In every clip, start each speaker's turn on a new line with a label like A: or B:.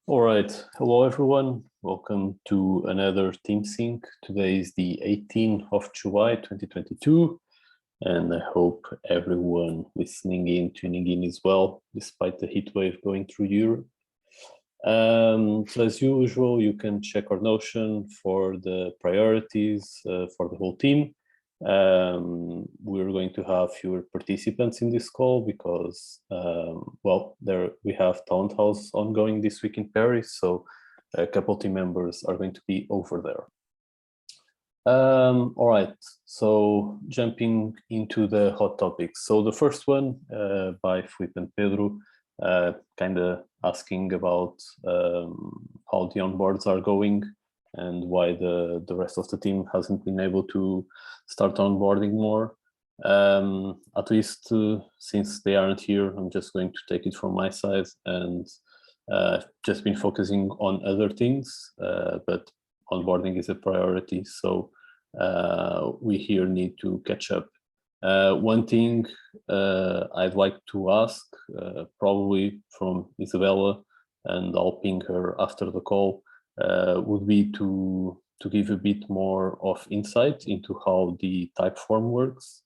A: All right. Hello, everyone. Welcome to another TeamSync. Today is the 18th of July, 2022. And I hope everyone listening in, tuning in as well, despite the heat wave going through Europe. So as usual, you can check our Notion for the priorities for the whole team. We're going to have fewer participants in this call because, we have Talent House ongoing this week in Paris, so a couple team members are going to be over there. All right, so jumping into the hot topics. So the first one by Felipe and Pedro, kind of asking about how the onboards are going and why the rest of the team hasn't been able to start onboarding more. At least since they aren't here, I'm just going to take it from my side and just been focusing on other things, but onboarding is a priority. So we here need to catch up. One thing I'd like to ask, probably from Isabella, and I'll ping her after the call, would be to give a bit more of insight into how the Typeform works,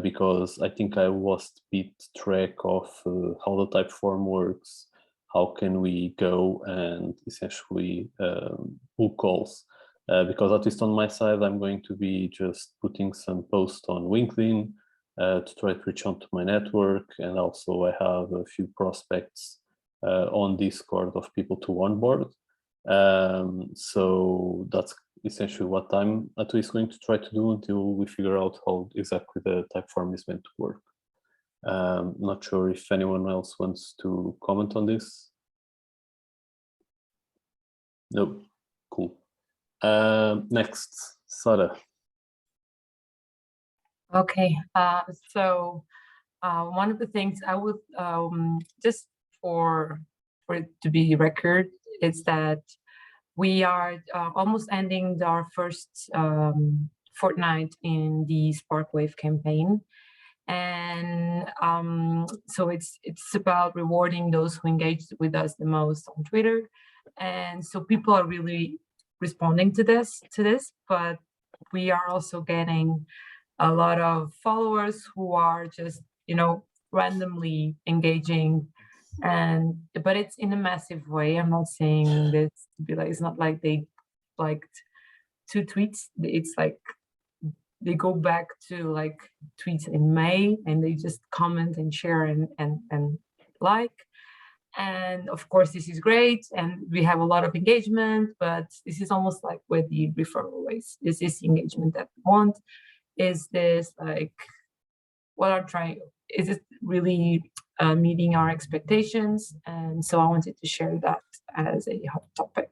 A: because I think I lost a bit track of how the Typeform works. How can we go and essentially book calls? Because at least on my side, I'm going to be just putting some posts on LinkedIn to try to reach out to my network. And also I have a few prospects on Discord of people to onboard. So that's essentially what I'm at least going to try to do until we figure out how exactly the Typeform is meant to work. Not sure if anyone else wants to comment on this. Nope. Cool. Next, Sara.
B: Okay, so one of the things I would just for it to be record is that we are almost ending our first fortnight in the SparkWave campaign, and so it's about rewarding those who engage with us the most on Twitter, and so people are really responding to this, but we are also getting a lot of followers who are just, randomly engaging, but it's in a massive way. I'm not saying this to be like, it's not like they liked 2 tweets. It's like they go back to like tweets in May and they just comment and share and like. And of course, this is great, and we have a lot of engagement, but this is almost like with the referral rates. Is this engagement that we want? Is this like is it really meeting our expectations? And so I wanted to share that as a hot topic.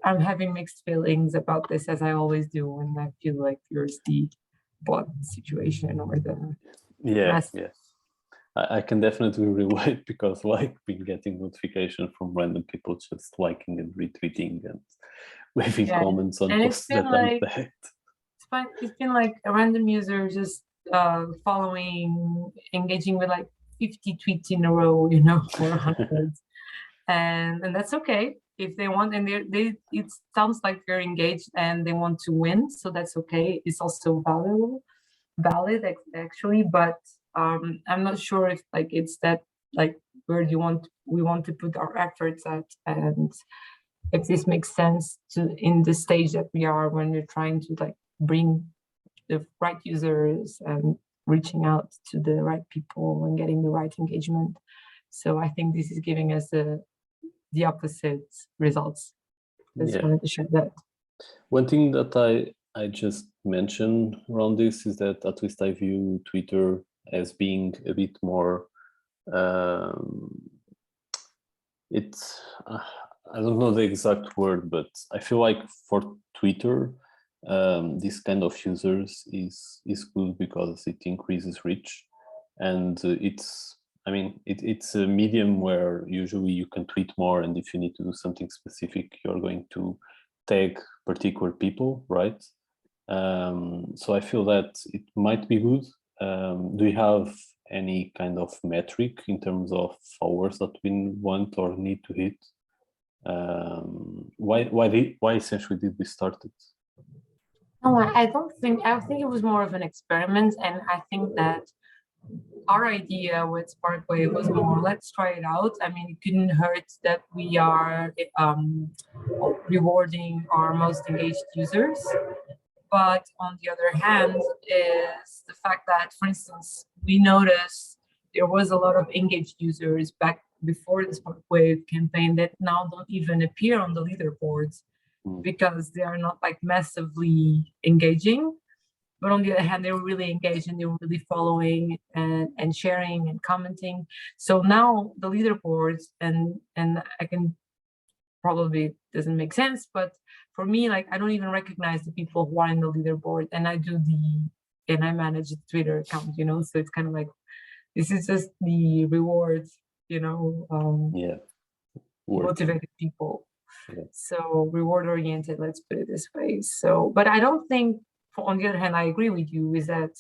B: I'm having mixed feelings about this, as I always do when I feel like there's the bot situation or the
A: Yes. I can definitely relate, because been getting notification from random people just liking and retweeting and leaving comments on posts that aren't tagged.
B: It's been like a random user just following, engaging with like 50 tweets in a row, or hundreds, and that's okay if they want, and it sounds like they're engaged and they want to win, so that's okay. It's also valid actually, but I'm not sure if like it's that like where we want to put our efforts at, and if this makes sense in the stage that we are when we're trying to like bring the right users and reaching out to the right people and getting the right engagement. So I think this is giving us the opposite results. I just wanted to share that.
A: One thing that I just mentioned around this is that at least I view Twitter as being a bit more, I don't know the exact word, but I feel like for Twitter, this kind of users is good because it increases reach, and it's a medium where usually you can tweet more, and if you need to do something specific, you're going to tag particular people, right? So I feel that it might be good. Do you have any kind of metric in terms of followers that we want or need to hit? Why essentially did we start it?
B: No, I don't think, I think it was more of an experiment, and I think that our idea with Sparkway was more, let's try it out. I mean, it couldn't hurt that we are rewarding our most engaged users. But on the other hand is the fact that, for instance, we noticed there was a lot of engaged users back before the Sparkway campaign that now don't even appear on the leaderboards because they are not like massively engaging. But on the other hand, they were really engaged and they were really following and sharing and commenting. So now the leaderboards, and I can probably doesn't make sense, but for me, like, I don't even recognize the people who are in the leaderboard, and I manage the Twitter account, you know, so it's kind of like, this is just the rewards, you know, motivated people. Yeah. So reward oriented, let's put it this way. So, but I don't think, on the other hand, I agree with you, is that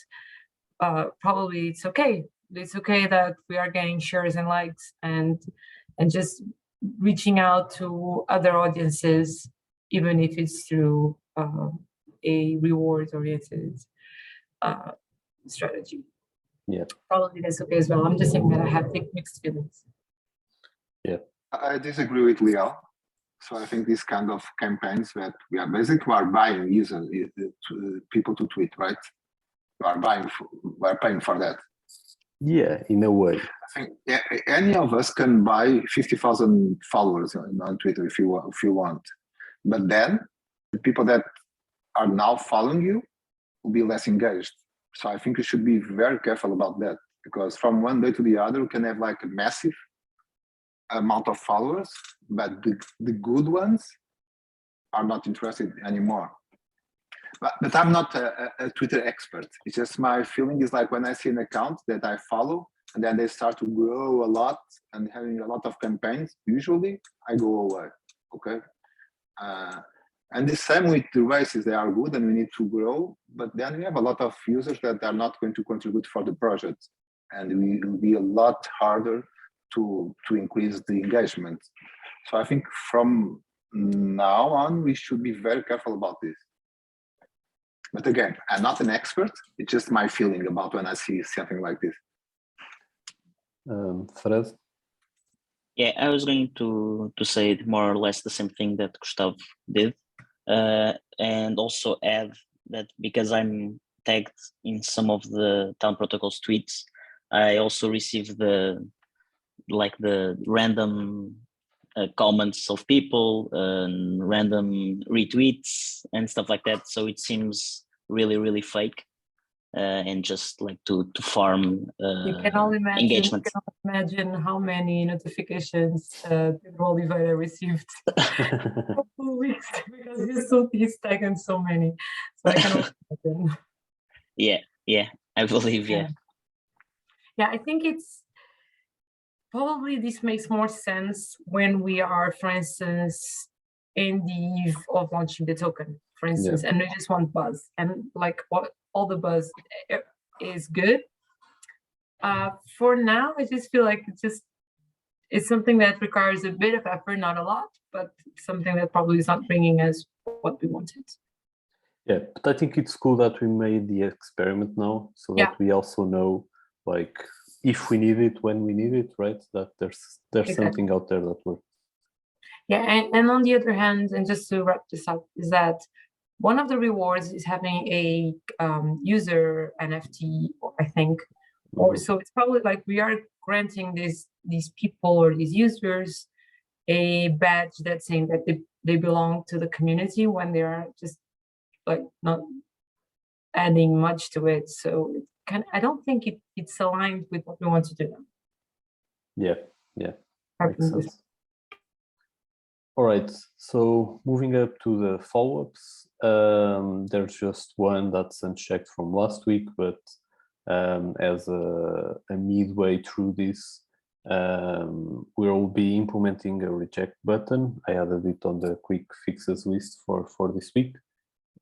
B: probably it's okay. It's okay that we are getting shares and likes and just reaching out to other audiences, even if it's through a reward-oriented strategy.
A: Yeah,
B: probably that's okay as well. I'm just saying that I have mixed feelings.
C: Yeah, I disagree with Leo. So I think these kind of campaigns that we are buying users, people to tweet, right? We are paying for that.
A: Yeah, in a way.
C: I think any of us can buy 50,000 followers on Twitter if you want. But then the people that are now following you will be less engaged. So I think you should be very careful about that, because from one day to the other, you can have like a massive amount of followers, but the good ones are not interested anymore. But I'm not a Twitter expert. It's just my feeling is like when I see an account that I follow and then they start to grow a lot and having a lot of campaigns, usually I go away, okay? And the same with the races, they are good and we need to grow, but then we have a lot of users that are not going to contribute for the project, and it will be a lot harder to increase the engagement. So I think from now on, we should be very careful about this. But again, I'm not an expert. It's just my feeling about when I see something like this.
A: Fred?
D: Yeah, I was going to say more or less the same thing that Gustavo did. And also add that because I'm tagged in some of the Town Protocols tweets, I also receive the random comments of people and random retweets and stuff like that. So it seems really, really fake and just like to farm
B: you can all imagine,
D: engagement.
B: You can all imagine how many notifications Pedro Oliveira received for 2 weeks because he's tagged so many. So I can only imagine.
D: Yeah, I believe, yeah.
B: Yeah, I think it's probably this makes more sense when we are, for instance, in the eve of launching the token, for instance, and we just want buzz, and like all the buzz is good. For now, I just feel like it's something that requires a bit of effort, not a lot, but something that probably is not bringing us what we wanted.
A: Yeah, but I think it's cool that we made the experiment now, so that we also know, like, if we need it, when we need it, right? That there's exactly something out there that works.
B: Yeah, and on the other hand, and just to wrap this up, is that one of the rewards is having a user NFT, I think, or so it's probably like we are granting these people or these users a badge that's saying that they belong to the community when they are just like not adding much to it. So I don't think it's aligned with what we want to do.
A: Yeah, makes sense. All right, so moving up to the follow-ups, there's just one that's unchecked from last week, but as a midway through this, we'll be implementing a reject button. I added it on the quick fixes list for this week,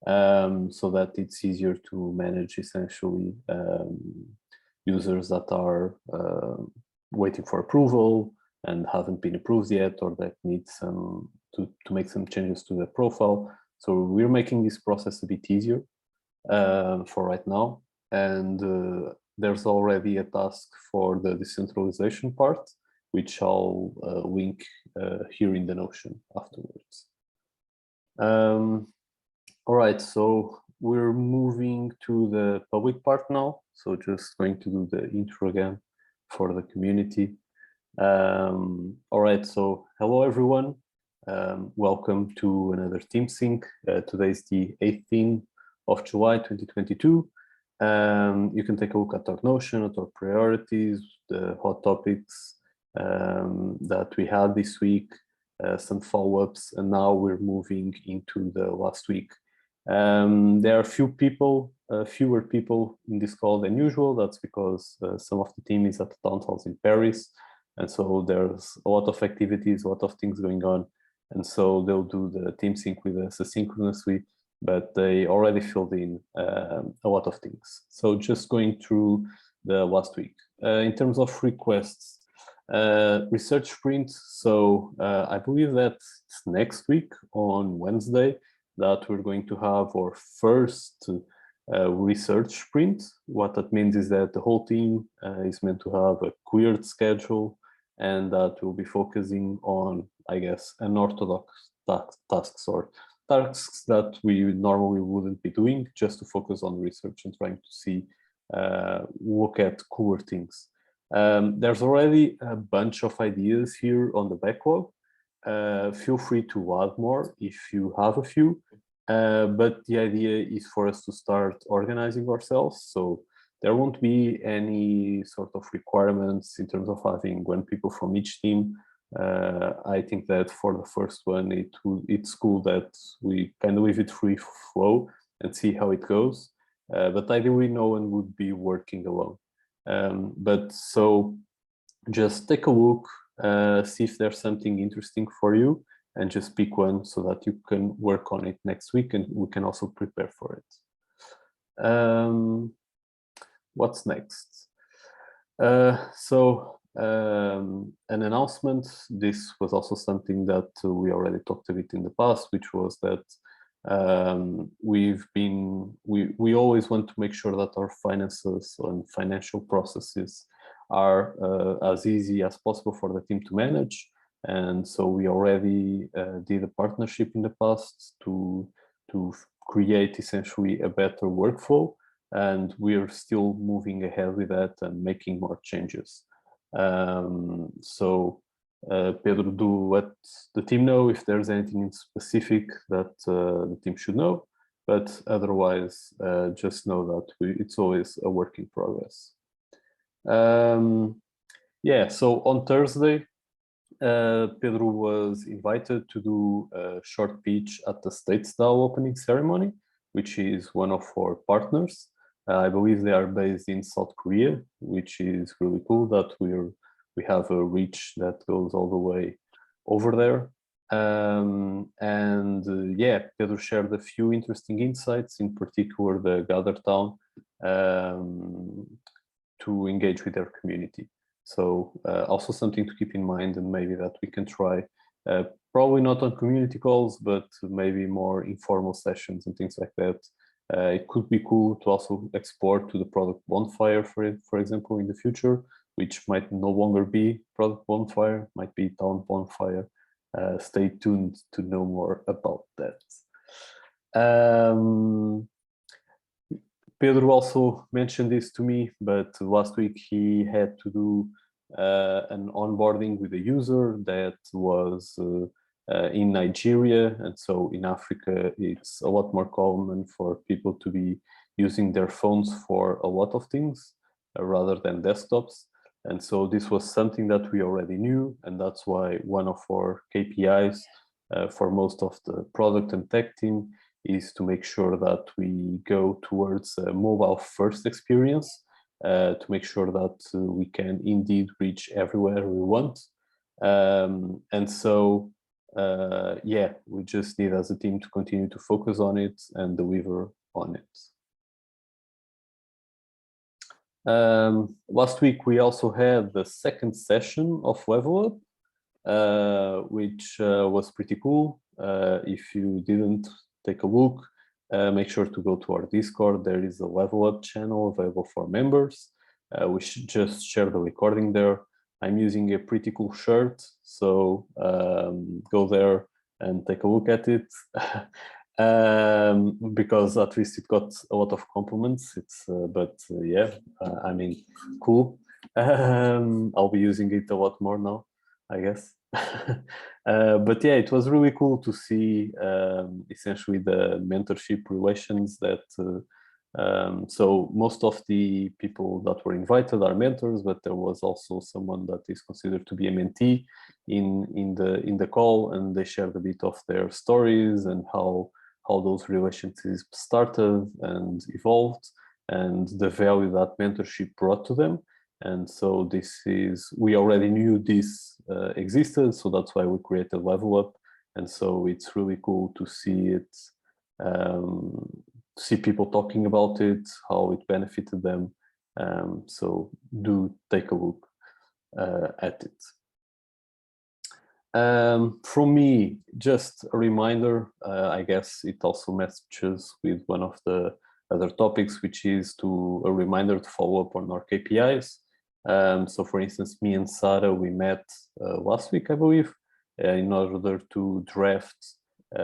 A: so that it's easier to manage essentially users that are waiting for approval and haven't been approved yet, or that need some to make some changes to the profile. So we're making this process a bit easier for right now. And there's already a task for the decentralization part, which I'll link here in the Notion afterwards. All right, so we're moving to the public part now. So just going to do the intro again for the community. All right, so hello everyone. Welcome to another TeamSync. Today is the 18th of July 2022. You can take a look at our Notion, at our priorities, the hot topics that we had this week, some follow-ups, and now we're moving into the last week. There are fewer people in this call than usual. That's because some of the team is at the town halls in Paris, and so there's a lot of activities, a lot of things going on, and so they'll do the TeamSync with us asynchronously, but they already filled in a lot of things. So just going through the last week. In terms of requests, research sprint. So I believe that it's next week on Wednesday that we're going to have our first research sprint. What that means is that the whole team is meant to have a cleared schedule, and that we'll be focusing on, I guess, unorthodox tasks or tasks that we normally wouldn't be doing, just to focus on research and trying to see, look at cooler things. There's already a bunch of ideas here on the backlog. Feel free to add more if you have a few, but the idea is for us to start organizing ourselves. So there won't be any sort of requirements in terms of having 1 people from each team. I think that for the first one, it's cool that we kind of leave it free flow and see how it goes. But ideally, no one would be working alone. But so just take a look, see if there's something interesting for you, and just pick one so that you can work on it next week, and we can also prepare for it. What's next? An announcement. This was also something that we already talked a bit in the past, which was that we always want to make sure that our finances and financial processes are as easy as possible for the team to manage. And so we already did a partnership in the past to create essentially a better workflow, and we're still moving ahead with that and making more changes. Pedro, do let the team know if there's anything in specific that the team should know, but otherwise just know that it's always a work in progress. Yeah, so on Thursday, Pedro was invited to do a short pitch at the StatesDAO opening ceremony, which is one of our partners. I believe they are based in South Korea, which is really cool that we have a reach that goes all the way over there. Yeah, Pedro shared a few interesting insights, in particular the Gather Town, to engage with their community. So also something to keep in mind, and maybe that we can try, probably not on community calls, but maybe more informal sessions and things like that. It could be cool to also export to the product bonfire, for example, in the future, which might no longer be product bonfire, might be town bonfire. Stay tuned to know more about that. Pedro also mentioned this to me, but last week he had to do an onboarding with a user that was in Nigeria, and so in Africa it's a lot more common for people to be using their phones for a lot of things rather than desktops. And so this was something that we already knew, and that's why one of our KPIs for most of the product and tech team is to make sure that we go towards a mobile first experience, to make sure that we can indeed reach everywhere we want. And so yeah, we just need as a team to continue to focus on it and deliver on it. Last week we also had the second session of Level Up, which was pretty cool. If you didn't take a look, make sure to go to our Discord. There is a Level Up channel available for members. We should just share the recording there. I'm using a pretty cool shirt, so go there and take a look at it. Because at least it got a lot of compliments. Yeah, I mean, cool. I'll be using it a lot more now, I guess. But yeah, it was really cool to see essentially the mentorship relations that so most of the people that were invited are mentors, but there was also someone that is considered to be a mentee in the call, and they shared a bit of their stories and how those relationships started and evolved, and the value that mentorship brought to them. And so we already knew this existed, so that's why we created Level Up. And so it's really cool to see it, see people talking about it, how it benefited them. So do take a look at it. From me, just a reminder, I guess it also matches with one of the other topics, which is a reminder to follow up on our KPIs. So for instance, me and Sarah, we met last week, I believe, in order to draft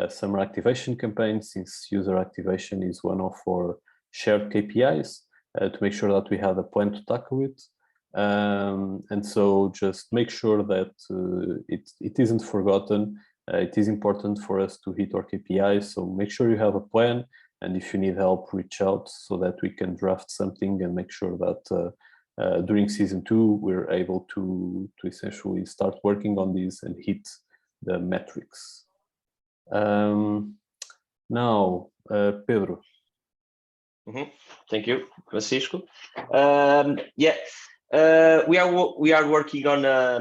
A: summer activation campaigns, since user activation is one of our shared KPIs, to make sure that we have a plan to tackle it. And so just make sure that it isn't forgotten. It is important for us to hit our KPIs, so make sure you have a plan, and if you need help, reach out so that we can draft something and make sure that during season 2 we're able to essentially start working on these and hit the metrics. Now, Pedro.
E: Thank you, Francisco. We are working on our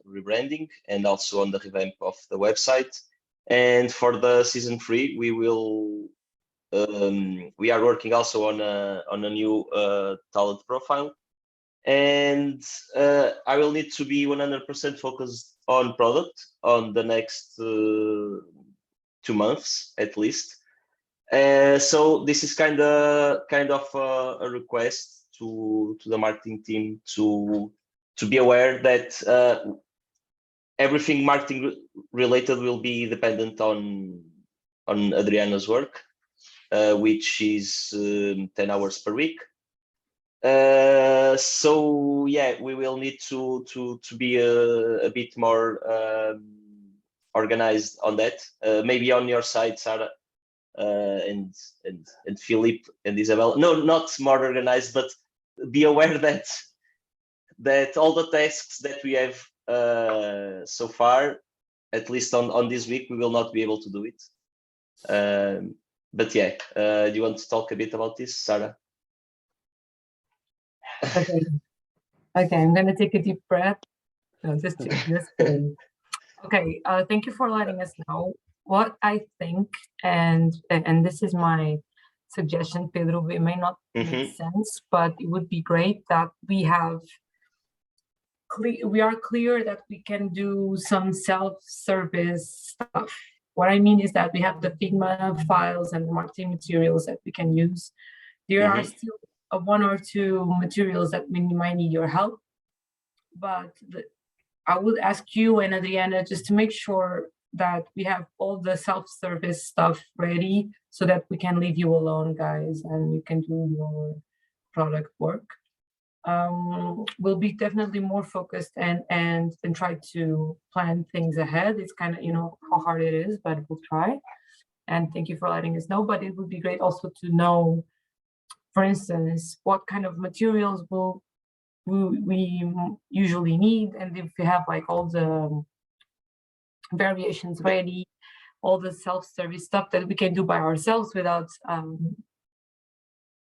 E: rebranding and also on the revamp of the website. And for the season 3, we are working also on a new talent profile. And I will need to be 100% focused on product on the next 2 months at least. So this is kind of a request to the marketing team to be aware that everything marketing related will be dependent on Adriana's work, which is 10 hours per week. So yeah, we will need to be a bit more organized on that. Maybe on your side, Sarah, and Philip and Isabel. No, not more organized, but be aware that all the tasks that we have so far, at least on this week, we will not be able to do it. But yeah, do you want to talk a bit about this, Sarah?
B: Okay, I'm gonna take a deep breath. No, just kidding. Okay, thank you for letting us know what I think, and this is my suggestion, Pedro. It may not make sense, but it would be great that we are clear that we can do some self-service stuff. What I mean is that we have the Figma files and the marketing materials that we can use. There are still 1 or 2 materials that we might need your help, but I would ask you and Adriana just to make sure that we have all the self-service stuff ready so that we can leave you alone, guys, and you can do your product work. We'll be definitely more focused and try to plan things ahead. It's kind of, you know, how hard it is, but we'll try. And thank you for letting us know. But it would be great also to know, for instance, what kind of materials we usually need, and if we have like all the variations ready, all the self-service stuff that we can do by ourselves without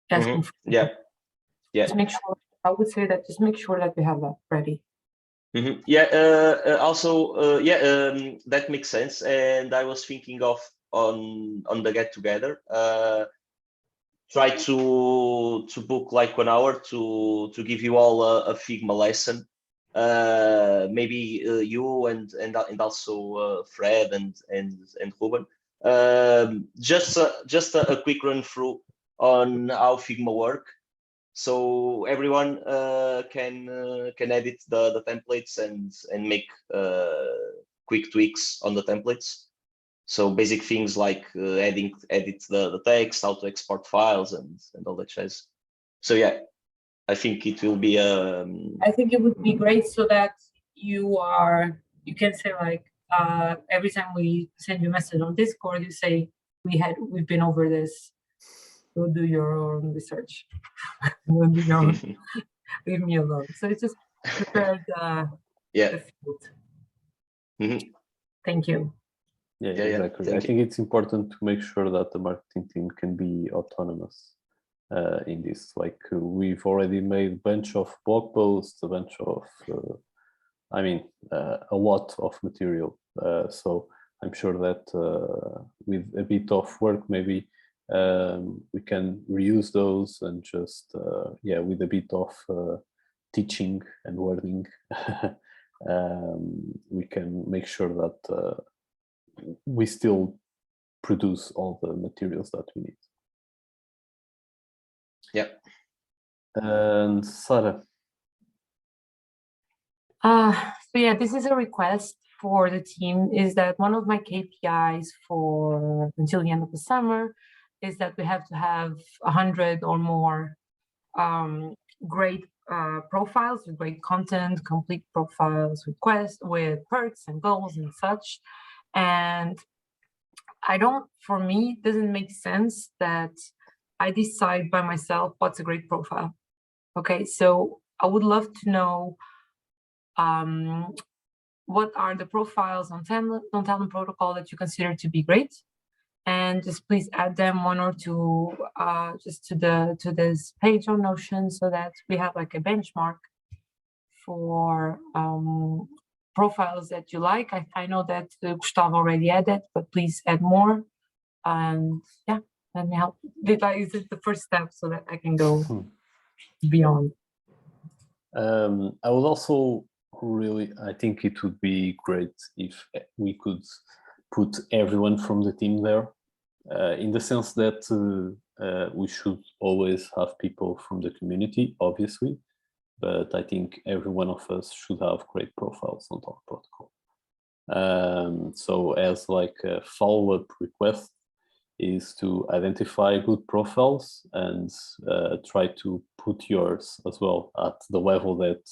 B: asking for
E: yeah.
B: Just make sure, I would say that just make sure that we have that ready.
E: Yeah, also that makes sense. And I was thinking of on the get together, try to book like 1 hour to give you all a Figma lesson. Maybe you and also Fred and Ruben. Just a quick run through on how Figma work, so everyone can edit the templates and make quick tweaks on the templates. So basic things like edit the text, how to export files, and all that jazz. So yeah, I think it will be.
B: I think it would be great so that you can say like every time we send you a message on Discord, you say we've been over this. Go do your own research. Go do your own. Leave me alone. So it's just prepared
E: Yeah.
B: the field.
E: Mhm.
B: Thank you.
A: Yeah,
E: Yeah, yeah,
A: exactly. I
E: thank you.
A: think it's important to make sure that the marketing team can be autonomous in this. Like we've already made a bunch of blog posts, a bunch of, a lot of material. So I'm sure that with a bit of work, maybe we can reuse those and just, with a bit of teaching and learning, we can make sure that we still produce all the materials that we need.
E: Yeah.
A: And Sarah.
B: So yeah, this is a request for the team, is that one of my KPIs for until the end of the summer is that we have to have 100 or more great profiles with great content, complete profiles with perks and goals and such. And for me, it doesn't make sense that I decide by myself what's a great profile. Okay, so I would love to know what are the profiles on Talent Protocol that you consider to be great, and just please add them 1 or 2 just to this page on Notion, so that we have like a benchmark for profiles that you like. I know that Gustavo already added, but please add more. And yeah, let me help. This is the first step so that I can go beyond.
A: I would also I think it would be great if we could put everyone from the team there, in the sense that we should always have people from the community, obviously, but I think every one of us should have great profiles on Talent Protocol. So as like a follow-up request is to identify good profiles and try to put yours as well at the level that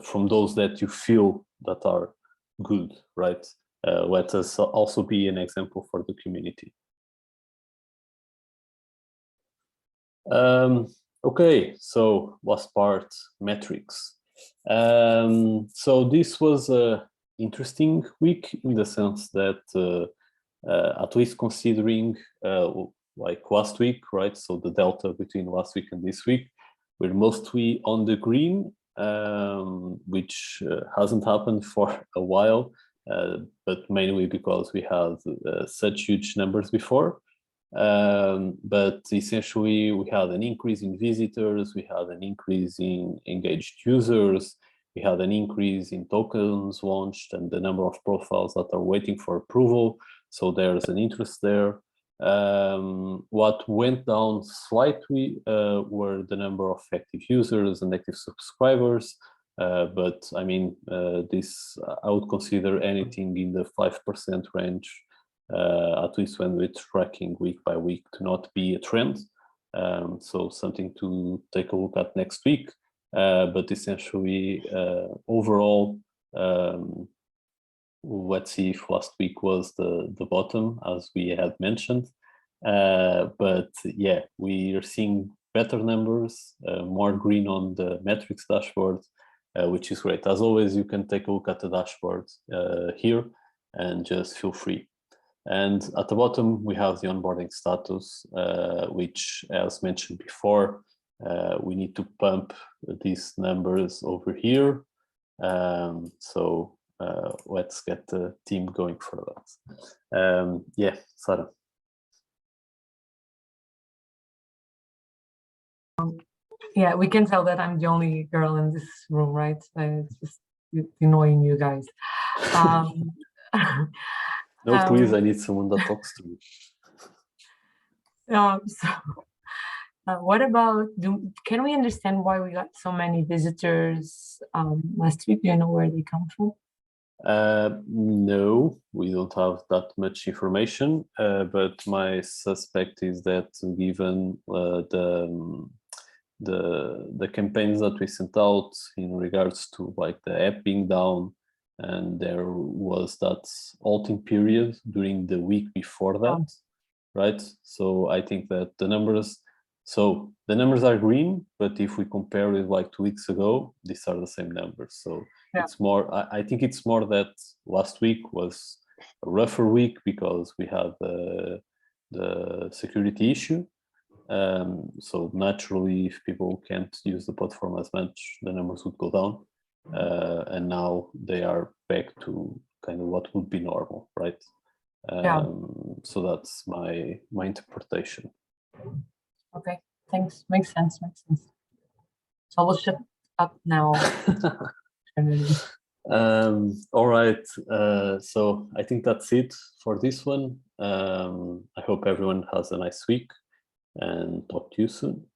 A: from those that you feel that are good, right? Let us also be an example for the community. Okay, so last part, metrics. So this was a interesting week in the sense that at least considering like last week, right? So the delta between last week and this week, we're mostly on the green, which hasn't happened for a while, but mainly because we had such huge numbers before. But essentially we had an increase in visitors, we had an increase in engaged users, we had an increase in tokens launched and the number of profiles that are waiting for approval. So there's an interest there. What went down slightly were the number of active users and active subscribers. But I mean, this I would consider anything in the 5% range, at least when we're tracking week by week, to not be a trend. So something to take a look at next week. But essentially, overall, let's see if last week was the bottom, as we had mentioned. But yeah, we are seeing better numbers, more green on the metrics dashboard, which is great. As always, you can take a look at the dashboard here and just feel free. And at the bottom, we have the onboarding status, which, as mentioned before, we need to pump these numbers over here. So let's get the team going for that. Yeah, Sarah.
B: Yeah, we can tell that I'm the only girl in this room, right? It's just annoying you guys. Um,
A: No, please,
B: um,
A: I need someone that talks to me.
B: so, what about, can we understand why we got so many visitors last week? Do you know where they come from?
A: No, we don't have that much information, but my suspect is that given the campaigns that we sent out in regards to like the app being down, and there was that halting period during the week before that, right? So I think that the numbers are green, but if we compare with like 2 weeks ago, these are the same numbers. So
B: Yeah.
A: it's more, I think it's more that last week was a rougher week because we had the security issue. So naturally, if people can't use the platform as much, the numbers would go down. And now they are back to kind of what would be normal, right? So that's my interpretation.
B: Okay, thanks. Makes sense. So we'll shut up now.
A: All right. So I think that's it for this one. I hope everyone has a nice week and talk to you soon.